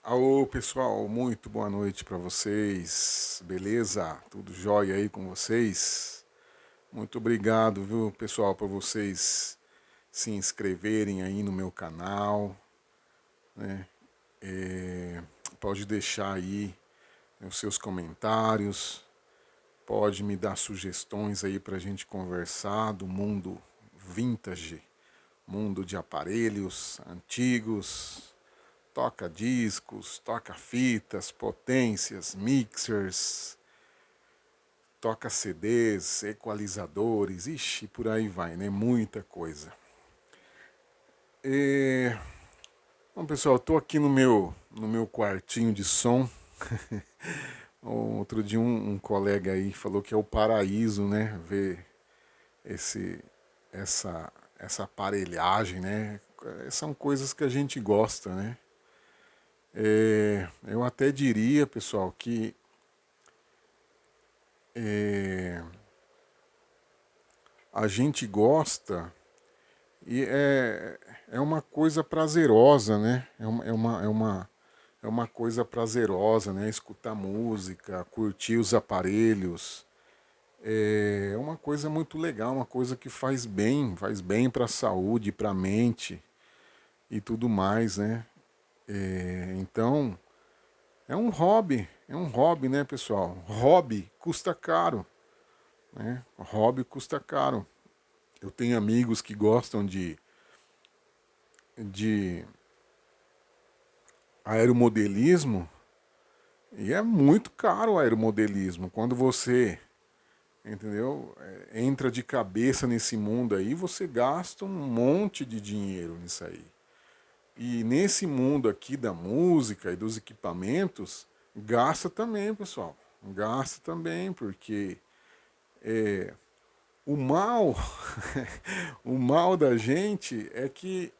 Alô, pessoal, muito boa noite para vocês. Beleza? Tudo jóia aí com vocês? Muito obrigado, viu, pessoal, por vocês se inscreverem aí no meu canal, né? Pode deixar aí os seus comentários, pode me dar sugestões aí para a gente conversar do mundo vintage, mundo de aparelhos antigos, toca discos, toca fitas, potências, mixers, toca CDs, equalizadores, ixi, por aí vai, né? Muita coisa. E, bom, pessoal, eu tô aqui no meu quartinho de som. Outro dia um colega aí falou que é o paraíso, né? Ver esse, essa aparelhagem, né? São coisas que a gente gosta, né? Eu até diria, pessoal, que a gente gosta e é uma coisa prazerosa, né? É uma coisa prazerosa, né? Escutar música, curtir os aparelhos. É uma coisa muito legal, uma coisa que faz bem para a saúde, para a mente e tudo mais, né? Então, é um hobby, né, pessoal? Hobby custa caro, né? Hobby custa caro. Eu tenho amigos que gostam de aeromodelismo e é muito caro o aeromodelismo. Quando você, entendeu, entra de cabeça nesse mundo aí, você gasta um monte de dinheiro nisso aí. E nesse mundo aqui da música e dos equipamentos, gasta também, pessoal. Gasta também, porque o mal, o mal da gente é que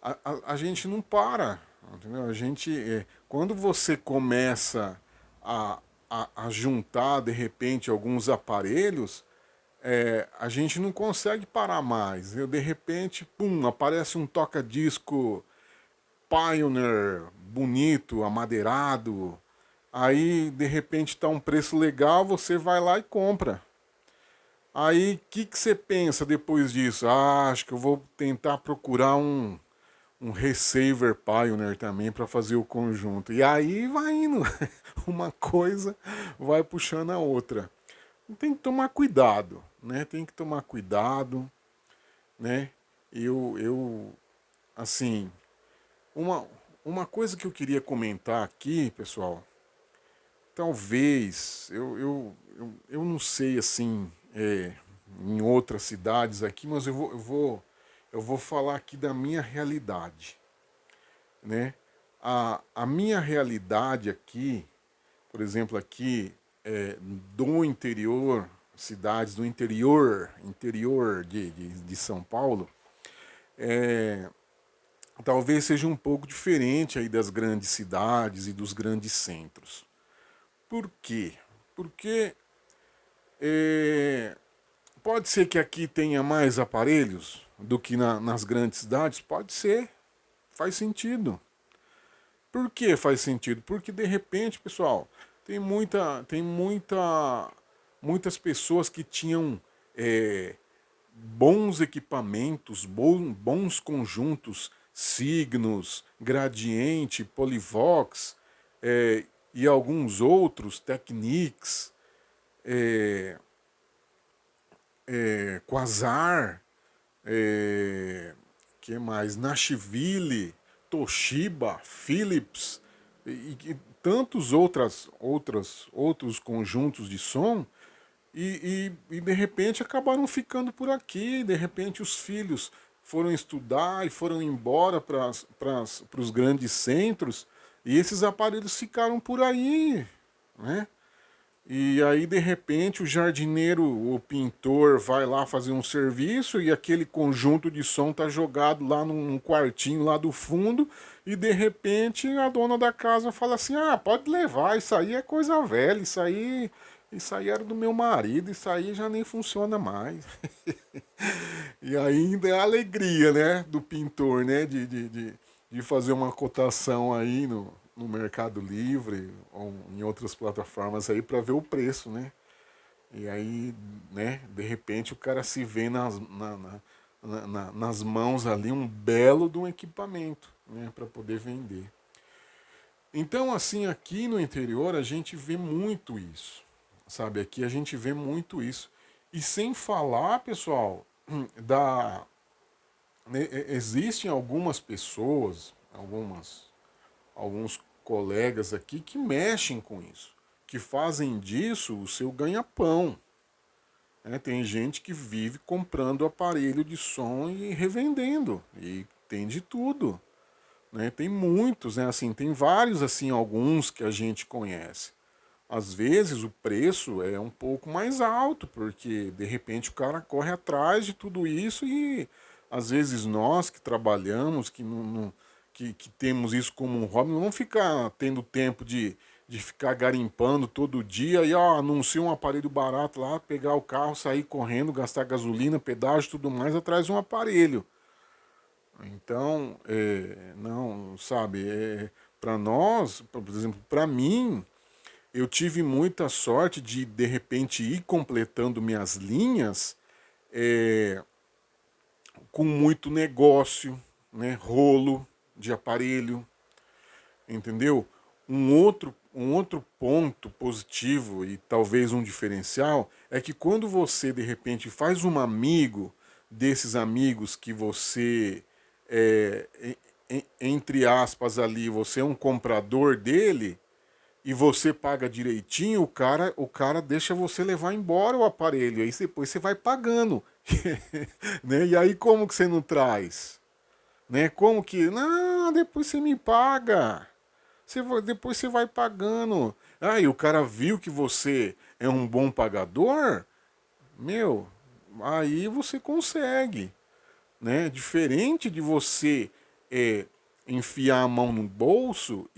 a gente não para, entendeu? A gente, quando você começa a juntar de repente alguns aparelhos, a gente não consegue parar mais. De repente, pum, aparece um toca-disco Pioneer, bonito, amadeirado. Aí, de repente, tá um preço legal, você vai lá e compra. Aí, o que você pensa depois disso? Ah, acho que eu vou tentar procurar um receiver Pioneer também para fazer o conjunto. E aí vai indo, uma coisa vai puxando a outra. Tem que tomar cuidado, né? Tem que tomar cuidado, né? Assim, uma, uma coisa que eu queria comentar aqui, pessoal, talvez, eu não sei assim, em outras cidades aqui, mas eu vou falar aqui da minha realidade, né? A minha realidade aqui, por exemplo, aqui do interior, cidades do interior de São Paulo, talvez seja um pouco diferente aí das grandes cidades e dos grandes centros. Por quê? Porque é, pode ser que aqui tenha mais aparelhos do que nas grandes cidades? Pode ser, faz sentido. Por que faz sentido? Porque de repente, pessoal, muitas pessoas que tinham bons equipamentos, bons conjuntos, signos, gradiente, polivox e alguns outros, Technics, é, Quasar, que mais? Nashville, Toshiba, Philips e tantos outros conjuntos de som e de repente acabaram ficando por aqui. De repente os filhos foram estudar e foram embora para os grandes centros e esses aparelhos ficaram por aí, né? E aí, de repente, o jardineiro, o pintor, vai lá fazer um serviço e aquele conjunto de som tá jogado lá num quartinho lá do fundo. E de repente a dona da casa fala assim: Ah, pode levar, isso aí é coisa velha, isso aí era do meu marido, isso aí já nem funciona mais. E ainda é a alegria, né, do pintor, né, de fazer uma cotação aí no Mercado Livre ou em outras plataformas aí para ver o preço, né? E aí, né, de repente o cara se vê nas mãos ali um belo de um equipamento, né, para poder vender. Então, assim, aqui no interior a gente vê muito isso, sabe? Aqui a gente vê muito isso. E sem falar, pessoal, da né, existem algumas pessoas, alguns colegas aqui que mexem com isso, que fazem disso o seu ganha-pão. Né? Tem gente que vive comprando aparelho de som e revendendo, e tem de tudo. Né? Tem muitos, né? Assim, tem vários, assim, alguns que a gente conhece. Às vezes o preço é um pouco mais alto, porque de repente o cara corre atrás de tudo isso e às vezes nós que trabalhamos, que temos isso como um hobby, não vamos ficar tendo tempo de ficar garimpando todo dia e ó, anuncia um aparelho barato lá, pegar o carro, sair correndo, gastar gasolina, pedágio e tudo mais atrás de um aparelho. Então, não, sabe, para nós, por exemplo, para mim, eu tive muita sorte de repente ir completando minhas linhas é, com muito negócio, né, rolo de aparelho, entendeu? Um outro ponto positivo e talvez um diferencial é que quando você de repente faz um amigo desses amigos que você é, entre aspas ali, você é um comprador dele, e você paga direitinho, o cara deixa você levar embora o aparelho. Aí depois você vai pagando. Né? E aí como que você não traz? Né? Como que. Não, depois você me paga. Depois você vai pagando. Ah, e o cara viu que você é um bom pagador, meu, aí você consegue. Né? Diferente de você é, enfiar a mão no bolso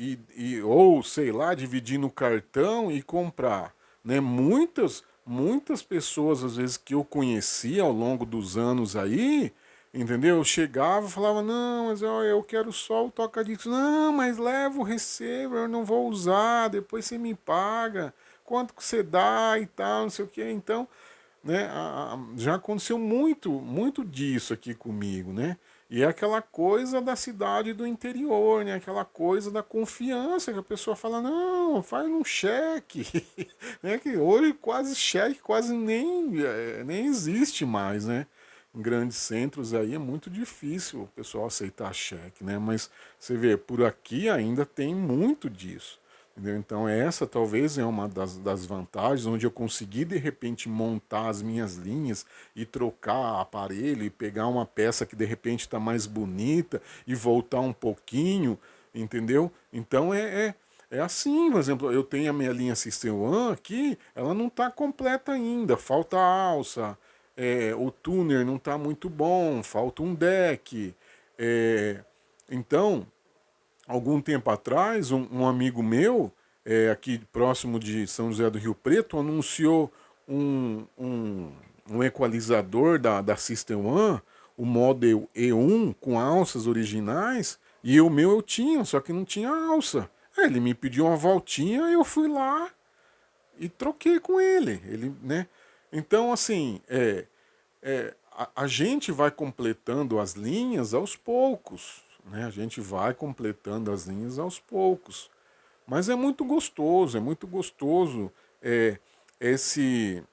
ou sei lá, dividir no cartão e comprar. Né? Muitas pessoas, às vezes, que eu conheci ao longo dos anos aí, entendeu? Eu chegava e falava, não, mas eu quero só o toca-discos. Não, mas leva o receiver, eu não vou usar, depois você me paga. Quanto que você dá e tal, não sei o que. Então, né, já aconteceu muito disso aqui comigo, né? E é aquela coisa da cidade do interior, né? Aquela coisa da confiança que a pessoa fala, não, faz um cheque. Né? Que hoje quase cheque quase nem existe mais, né? Em grandes centros aí é muito difícil o pessoal aceitar cheque, né? Mas você vê, por aqui ainda tem muito disso. Entendeu? Então essa talvez é uma das vantagens, onde eu consegui de repente montar as minhas linhas e trocar aparelho e pegar uma peça que de repente está mais bonita e voltar um pouquinho, entendeu? Então é assim, por exemplo, eu tenho a minha linha System One aqui, ela não está completa ainda, falta alça, o tuner não está muito bom, falta um deck, então algum tempo atrás, um amigo meu, aqui próximo de São José do Rio Preto, anunciou um equalizador da System One, o Model E1, com alças originais, e o meu eu tinha, só que não tinha alça. Aí ele me pediu uma voltinha, eu fui lá e troquei com ele. Ele, né? Então, assim, a gente vai completando as linhas aos poucos, né? A gente vai completando as linhas aos poucos. Mas é muito gostoso esse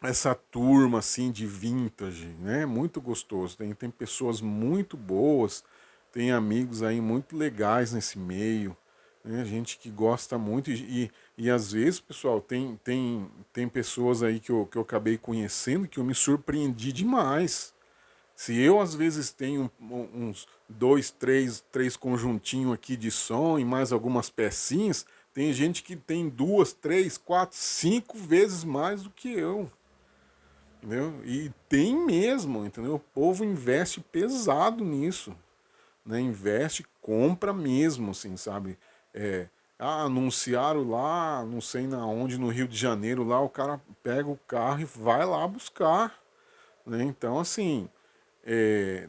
essa turma assim de vintage, né? Muito gostoso. Tem pessoas muito boas, tem amigos aí muito legais nesse meio, né? Gente que gosta muito e às vezes, pessoal, tem pessoas aí que eu acabei conhecendo que eu me surpreendi demais. Se eu às vezes tenho uns dois, três conjuntinhos aqui de som e mais algumas pecinhas, tem gente que tem duas, três, quatro, cinco vezes mais do que eu. Entendeu? E tem mesmo, entendeu? O povo investe pesado nisso, né? Investe, compra mesmo, assim, sabe? Anunciaram lá, não sei na onde, no Rio de Janeiro, lá o cara pega o carro e vai lá buscar, né? Então, assim, é,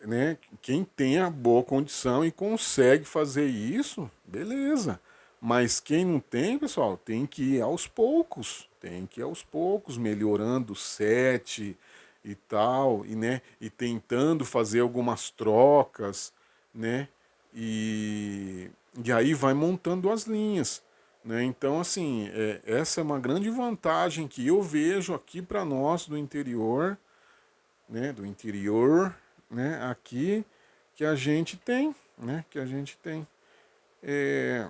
né? Quem tem a boa condição e consegue fazer isso, beleza. Mas quem não tem, pessoal, tem que ir aos poucos. Tem que ir aos poucos, melhorando o set e tal, e, né, e tentando fazer algumas trocas, né? E, e aí vai montando as linhas. Né? Então, assim, essa é uma grande vantagem que eu vejo aqui para nós do interior, né, do interior, né, aqui que a gente tem, né, que a gente tem. É,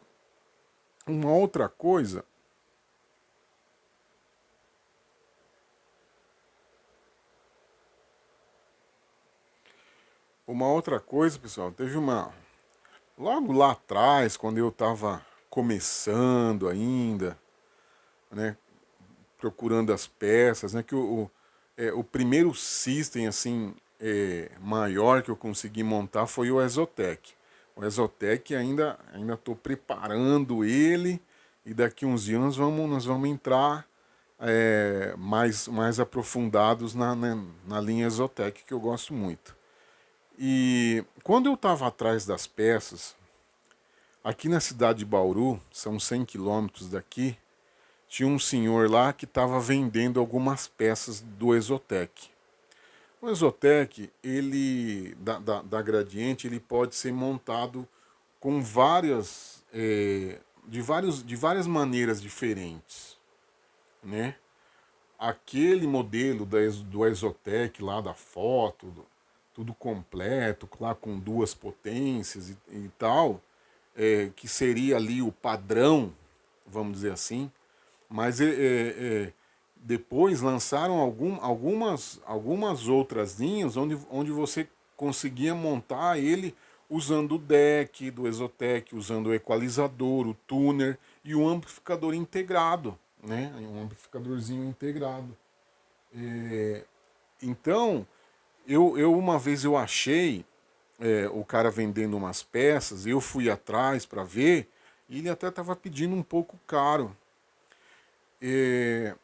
uma outra coisa, pessoal, teve uma logo lá atrás, quando eu estava começando ainda, né, procurando as peças, né, que o primeiro system assim maior que eu consegui montar foi o Exotec. O Exotec ainda estou preparando ele e daqui uns dias nós vamos entrar mais aprofundados na linha Exotec, que eu gosto muito. E quando eu estava atrás das peças, aqui na cidade de Bauru, são 100 quilômetros daqui, tinha um senhor lá que estava vendendo algumas peças do Exotec. O Exotec, ele da Gradiente, ele pode ser montado com de várias maneiras diferentes, né? Aquele modelo do Exotec lá da foto, tudo completo, lá com duas potências e tal, que seria ali o padrão, vamos dizer assim, mas depois lançaram algumas outras linhas onde você conseguia montar ele usando o deck do Exotec, usando o equalizador, o tuner e o amplificador integrado, né? Um amplificadorzinho integrado. Então, eu uma vez eu achei o cara vendendo umas peças, eu fui atrás para ver, e ele até estava pedindo um pouco caro.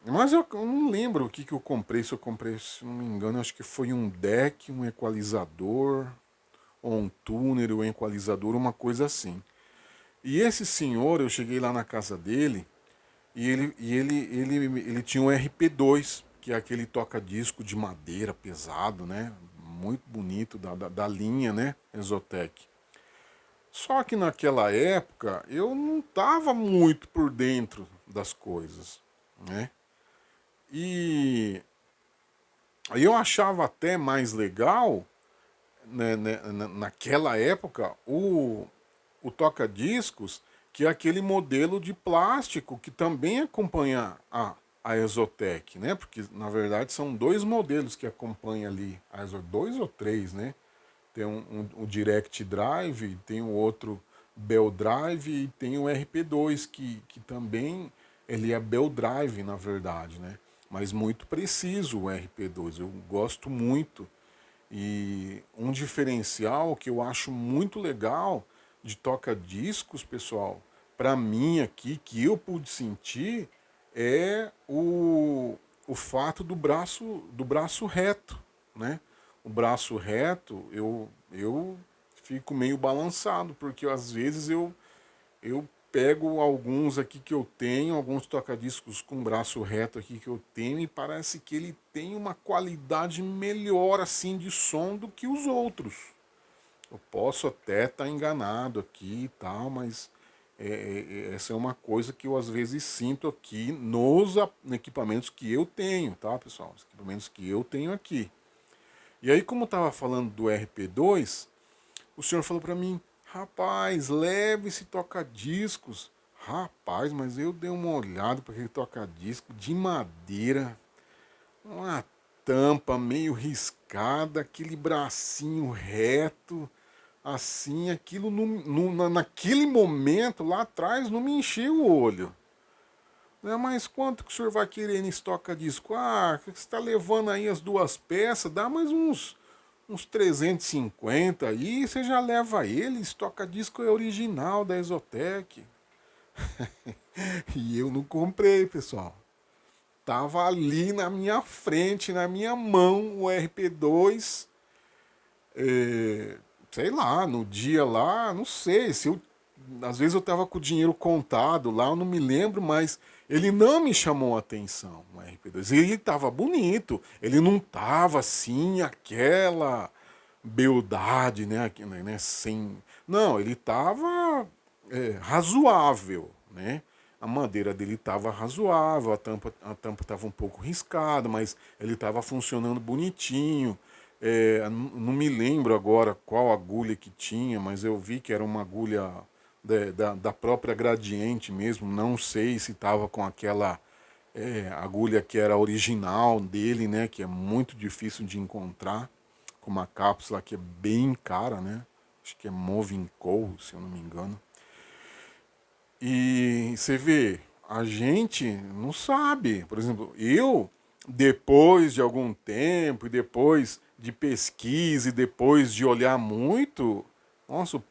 Mas eu não lembro o que eu comprei. Se eu comprei, se não me engano, acho que foi um deck, um equalizador, ou um tuner, ou um equalizador, uma coisa assim. E esse senhor, eu cheguei lá na casa dele, e ele tinha um RP2, que é aquele toca-disco de madeira pesado, né? Muito bonito, da linha, né? Exotec. Só que naquela época eu não estava muito por dentro das coisas, né? E aí eu achava até mais legal, né, naquela época, o toca-discos, que é aquele modelo de plástico que também acompanha a Exotec, né? Porque na verdade são dois modelos que acompanham ali, dois ou três, né? Tem o Direct Drive, tem o outro Bell Drive e tem o RP2, que também ele é Bell Drive, na verdade, né? Mas muito preciso o RP2, eu gosto muito. E um diferencial que eu acho muito legal de toca-discos, pessoal, para mim aqui, que eu pude sentir, é o fato do braço reto, né? O braço reto, eu fico meio balançado, porque às vezes eu pego alguns aqui que eu tenho, alguns toca-discos com braço reto aqui que eu tenho, e parece que ele tem uma qualidade melhor assim de som do que os outros. Eu posso até estar enganado aqui e tal, mas essa é uma coisa que eu às vezes sinto aqui nos equipamentos que eu tenho, tá, pessoal? Os equipamentos que eu tenho aqui. E aí, como eu estava falando do RP2, o senhor falou para mim: rapaz, leve esse toca-discos. Rapaz, mas eu dei uma olhada para aquele toca-disco de madeira, uma tampa meio riscada, aquele bracinho reto, assim, aquilo naquele momento lá atrás não me encheu o olho. Né, mas quanto que o senhor vai querer nesse toca-disco? Ah, você está levando aí as duas peças, dá mais uns 350 aí, você já leva ele. Esse toca-disco é original da Exotec. E eu não comprei, pessoal. Tava ali na minha frente, na minha mão, o RP2. é, sei lá, no dia lá, não sei, se eu, às vezes eu tava com o dinheiro contado lá, eu não me lembro, mas ele não me chamou a atenção, o RP2. Ele tava bonito, ele não tava assim, aquela beldade, né, sem... Não, ele tava razoável, né? A madeira dele estava razoável, a tampa estava um pouco riscada, mas ele estava funcionando bonitinho. Não me lembro agora qual agulha que tinha, mas eu vi que era uma agulha da própria Gradiente mesmo. Não sei se estava com aquela agulha que era original dele, né? Que é muito difícil de encontrar, com uma cápsula que é bem cara, né? Acho que é Moving Co, se eu não me engano. E você vê, a gente não sabe. Por exemplo, eu, depois de algum tempo, e depois de pesquisa, e depois de olhar muito, nossa,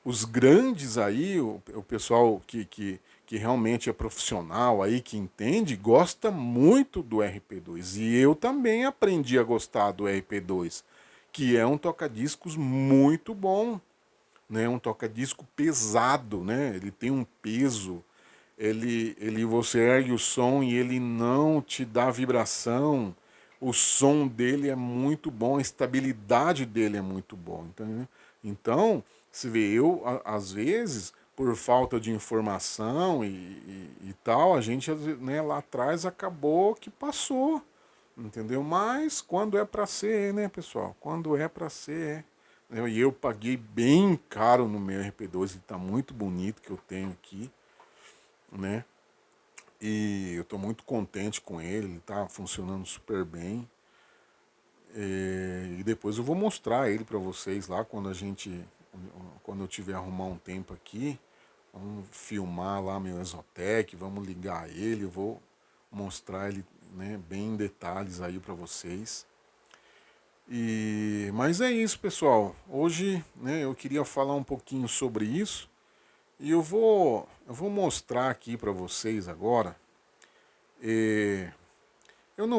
os grandes aí, o pessoal que realmente é profissional aí, que entende, gosta muito do RP2. E eu também aprendi a gostar do RP2, que é um toca-discos muito bom, né? Um toca-disco pesado, né? Ele tem um peso, ele você ergue o som e ele não te dá vibração. O som dele é muito bom, a estabilidade dele é muito bom, então você vê, eu às vezes por falta de informação e tal, a gente, né, lá atrás acabou que passou, entendeu? Mas quando é para ser, né, pessoal? Quando é para ser, é. E eu paguei bem caro no meu RP2, ele tá muito bonito que eu tenho aqui, né? E eu tô muito contente com ele, ele tá funcionando super bem. E depois eu vou mostrar ele para vocês lá quando eu tiver arrumar um tempo aqui, vamos filmar lá meu Exotec, vamos ligar ele, eu vou mostrar ele, né, bem em detalhes aí para vocês. Mas é isso, pessoal. Hoje, né, eu queria falar um pouquinho sobre isso e eu vou mostrar aqui para vocês agora. É, eu não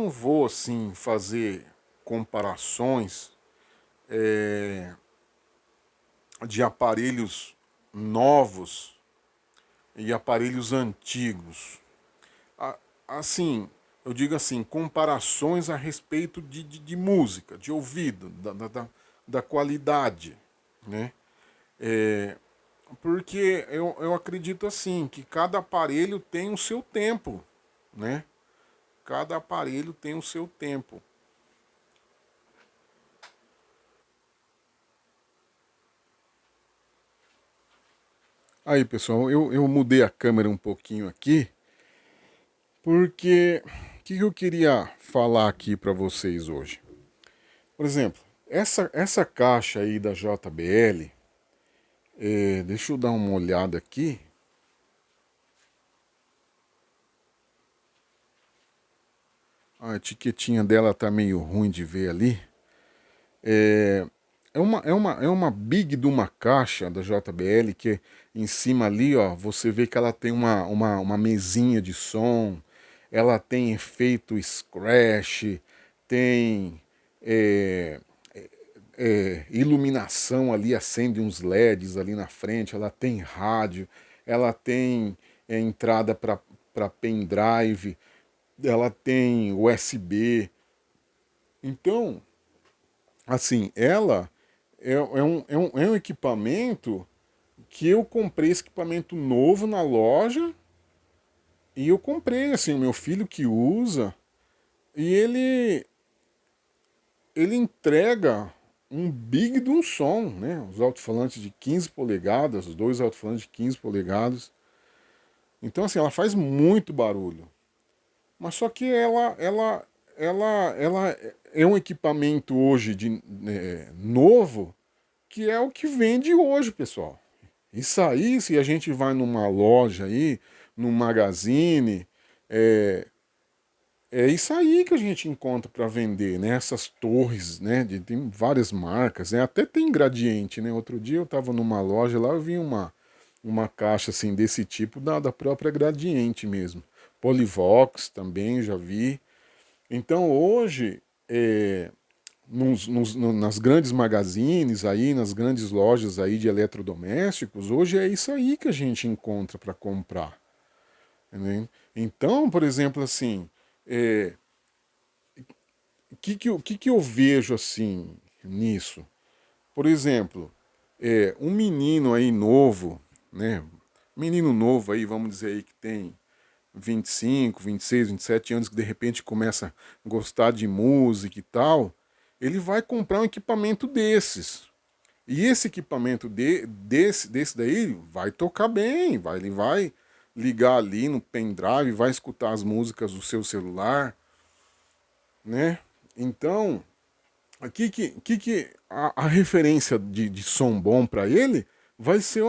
vou assim fazer comparações de aparelhos novos e aparelhos antigos. Assim, eu digo assim, comparações a respeito de música, de ouvido, da qualidade, né? É, porque eu acredito assim, que cada aparelho tem o seu tempo, né? Cada aparelho tem o seu tempo. Aí, pessoal, eu mudei a câmera um pouquinho aqui, porque o que eu queria falar aqui para vocês hoje? Por exemplo, essa caixa aí da JBL, deixa eu dar uma olhada aqui. A etiquetinha dela tá meio ruim de ver ali. É uma big de uma caixa da JBL que em cima ali, ó, você vê que ela tem uma mesinha de som, ela tem efeito scratch, tem é, iluminação ali, acende uns LEDs ali na frente, ela tem rádio, ela tem entrada para pendrive, ela tem USB. Então, assim, ela é um equipamento que eu comprei esse equipamento novo na loja e eu comprei, assim, meu filho que usa e ele entrega um big de um som, né? Os alto-falantes de 15 polegadas, os dois alto-falantes de 15 polegadas. Então, assim, ela faz muito barulho. Mas só que ela é um equipamento hoje novo que é o que vende hoje, pessoal. Isso aí, se a gente vai numa loja aí, num magazine, é, é isso aí que a gente encontra para vender, né? Essas torres, né? Tem várias marcas, né? Até tem Gradiente, né? Outro dia eu estava numa loja lá, eu vi uma caixa assim desse tipo da própria Gradiente mesmo. Polivox também já vi. Então hoje, nas grandes magazines aí, nas grandes lojas aí de eletrodomésticos, hoje é isso aí que a gente encontra para comprar. Entendeu? Então, por exemplo, assim, o que eu vejo assim nisso? Por exemplo, um menino aí novo, né? Menino novo aí, vamos dizer aí que tem 25, 26, 27 anos, que de repente começa a gostar de música e tal, ele vai comprar um equipamento desses. E esse equipamento desse daí vai tocar bem, ele vai ligar ali no pendrive, vai escutar as músicas do seu celular, né? Então, a referência de som bom para ele vai ser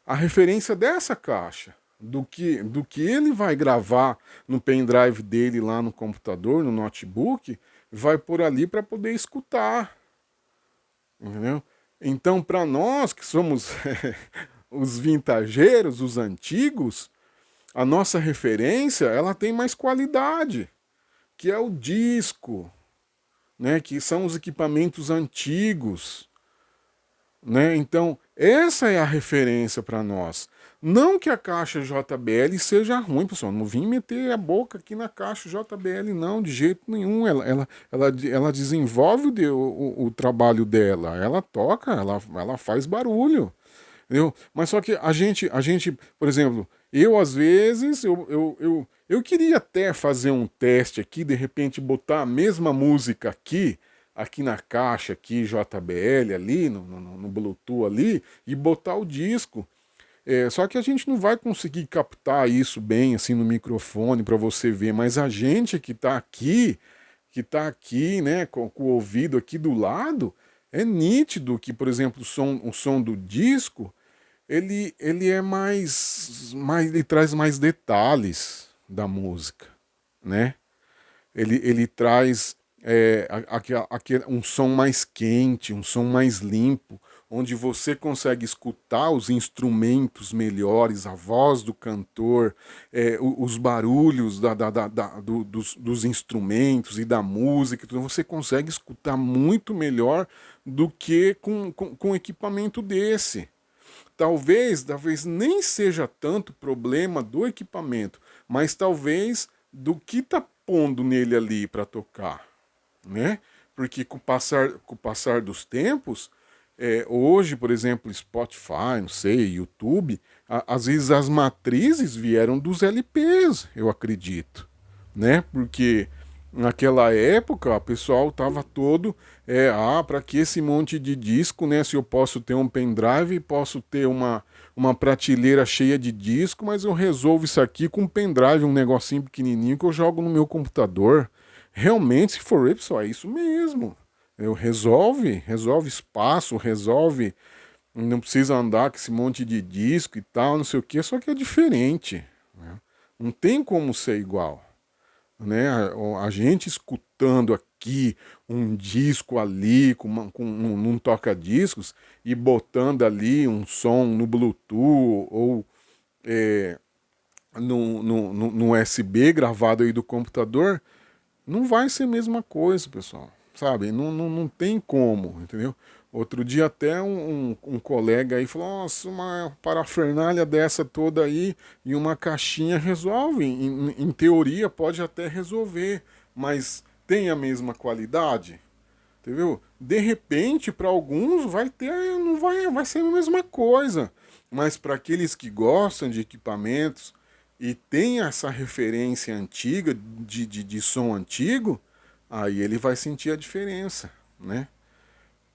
a referência dessa caixa, do que ele vai gravar no pendrive dele lá no computador, no notebook, vai por ali para poder escutar, entendeu? Então, para nós que somos os vintageiros, os antigos, a nossa referência ela tem mais qualidade, que é o disco, né, que são os equipamentos antigos, né? Então, essa é a referência para nós. Não que a caixa JBL seja ruim, pessoal. Não vim meter a boca aqui na caixa JBL, não, de jeito nenhum. Ela desenvolve o trabalho dela. Ela toca, ela faz barulho. Entendeu? Mas só que a gente, por exemplo, eu às vezes, eu queria até fazer um teste aqui, de repente botar a mesma música aqui na caixa, aqui JBL, ali, no Bluetooth ali, e botar o disco. Só que a gente não vai conseguir captar isso bem assim no microfone para você ver, mas a gente que tá aqui, né, com o ouvido aqui do lado, é nítido que, por exemplo, o som do disco, ele é ele traz mais detalhes da música, né? Ele traz um som mais quente, um som mais limpo, onde você consegue escutar os instrumentos melhores, a voz do cantor, os barulhos dos instrumentos e da música. Então você consegue escutar muito melhor do que com um equipamento desse. Talvez nem seja tanto problema do equipamento, mas talvez do que tá pondo nele ali para tocar, né? Porque com o passar dos tempos, hoje, por exemplo, Spotify, não sei, YouTube, às vezes as matrizes vieram dos LPs, eu acredito, né? Porque naquela época o pessoal tava todo, para que esse monte de disco, né? Se eu posso ter um pendrive, posso ter uma prateleira cheia de disco, mas eu resolvo isso aqui com um pendrive, um negocinho pequenininho que eu jogo no meu computador. Realmente, se for pessoal, é isso mesmo. Resolve espaço, resolve. Não precisa andar com esse monte de disco e tal, não sei o que, só que é diferente, né? Não tem como ser igual, né? A gente escutando aqui um disco ali num toca-discos e botando ali um som no Bluetooth ou no USB gravado aí do computador, não vai ser a mesma coisa, pessoal. Sabe? Não tem como, entendeu? Outro dia até um colega aí falou, nossa, uma parafernália dessa toda aí e uma caixinha resolve. Em teoria pode até resolver, mas tem a mesma qualidade? Entendeu? De repente, para alguns vai ter, não vai ser a mesma coisa. Mas para aqueles que gostam de equipamentos e tem essa referência antiga de som antigo, aí ele vai sentir a diferença, né?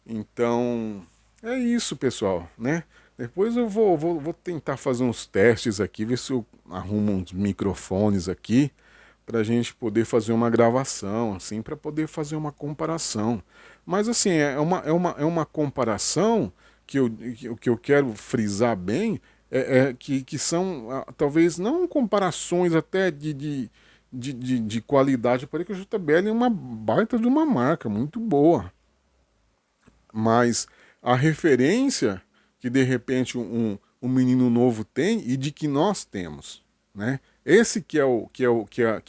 Então, é isso, pessoal, né? Depois eu vou tentar fazer uns testes aqui, ver se eu arrumo uns microfones aqui para a gente poder fazer uma gravação, assim, para poder fazer uma comparação. Mas assim, é uma comparação que eu quero frisar bem, que são talvez não comparações até de qualidade. Eu falei que a JBL é uma baita de uma marca, muito boa. Mas a referência que de repente um menino novo tem e de que nós temos, né? Esse que é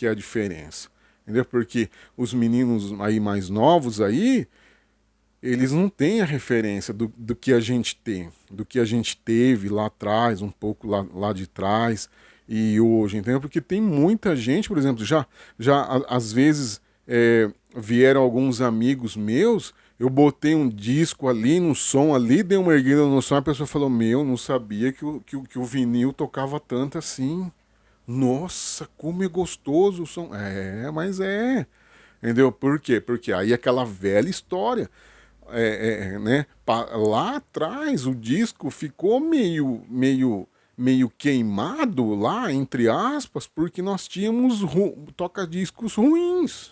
a diferença. entendeu? Porque os meninos aí mais novos aí, eles não têm a referência do que a gente tem, do que a gente teve lá atrás, um pouco lá de trás e hoje, entendeu? Porque tem muita gente, por exemplo, às vezes vieram alguns amigos meus, eu botei um disco ali, no som ali, dei uma erguida no som, a pessoa falou, meu, não sabia que o vinil tocava tanto assim. Nossa, como é gostoso o som. Mas é. Entendeu? Por quê? Porque aí aquela velha história né? Lá atrás o disco ficou meio queimado lá, entre aspas, porque nós tínhamos toca-discos ruins.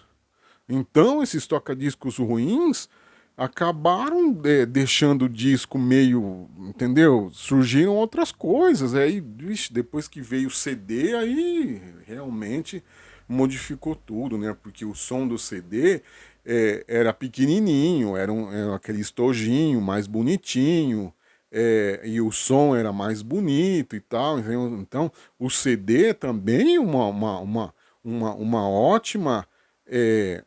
Então esses toca-discos ruins acabaram deixando o disco meio, entendeu? Surgiram outras coisas. Aí, vixe, depois que veio o CD, aí realmente modificou tudo, né? Porque o som do CD era pequenininho, era aquele estojinho mais bonitinho, e o som era mais bonito e tal. Entendeu? Então, o CD também é uma ótima. É,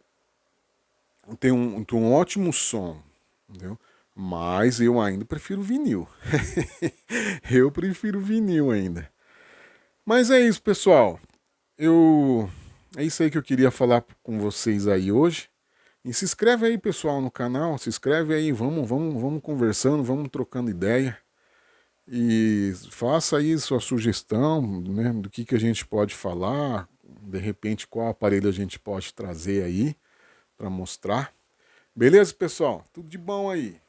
tem um ótimo som, entendeu? Mas eu ainda prefiro vinil. Eu prefiro vinil ainda. Mas é isso, pessoal. Eu É isso aí que eu queria falar com vocês aí hoje. E se inscreve aí, pessoal, no canal. Se inscreve aí, vamos conversando, vamos trocando ideia. E faça aí sua sugestão, né, do que a gente pode falar, de repente qual aparelho a gente pode trazer aí para mostrar. Beleza, pessoal? Tudo de bom aí.